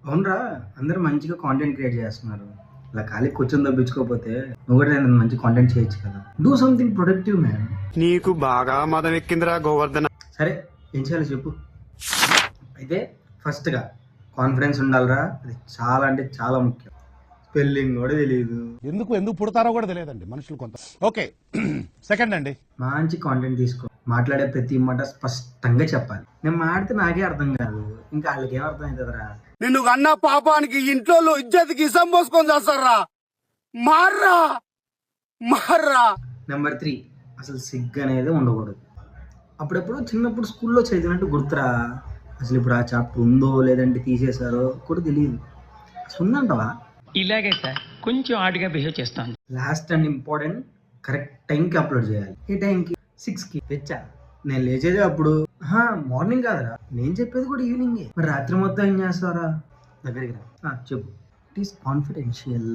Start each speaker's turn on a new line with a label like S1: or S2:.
S1: అవునరా, అందరూ మంచిగా కాంటెంట్ క్రియేట్ చేస్తున్నారు. ఇలా ఖాళీ కూర్చొని తప్పించుకోకపోతే నువ్వు కూడా నేను మంచి కాంటెంట్ చేయొచ్చు కదా. Do something productive man.
S2: నీకు బాగా మదం ఎక్కిందిరా గోవర్ధన.
S1: సరే, ఏం చేయాలో చెప్పు. అయితే ఫస్ట్గా కాన్ఫిడెన్స్ ఉండాలిరా, అది చాలా అంటే చాలా ముఖ్యం. స్పెల్లింగ్ కూడా తెలియదు,
S3: ఎందుకు ఎందుకు పుడతారో కూడా తెలియదండి మనుషులు కొంత. ఓకే సెకండ్ అండి,
S1: మంచి కాంటెంట్ తీసుకో. మాట్లాడే ప్రతి మాట స్పష్టంగా చెప్పాలి. నేను మాడితే నాకే అర్థం కాదు, ఇంకా వాళ్ళకి ఏం అర్థం అవుతుందిరా.
S2: నిన్ను కన్నా పాపానికి ఇంట్లో ఇజ్జతికి ఇసం పోసుకొని చేస్తారా. మార్రా మార్రా.
S1: నెంబర్ 3, అసలు సిగ్గు అనేది ఉండకూడదు. అప్పుడప్పుడు చిన్నప్పుడు స్కూల్లో చదివినట్టు గుర్తురా, అసలు ఇప్పుడు ఆ చాప్టర్ ఉందో లేదంటే తీసేశారో కూడా తెలియదు. అసలు ఉందంటవా?
S4: ఇలాగే సార్ కొంచెం ఆడిగా బిహేవ్ చేస్తాను.
S1: లాస్ట్ అండ్ ఇంపార్టెంట్, కరెక్ట్ టైంకి అప్లోడ్ చేయాలి. ఏ టైంకి? 6కి. తెచ్చా నేను లేచేది అప్పుడు. మార్నింగ్ కాదురా, నేను చెప్పేది కూడా ఈవినింగే. మరి రాత్రి మొత్తం ఏం చేస్తారా? దగ్గరికి రా, చెప్పు. It is confidential.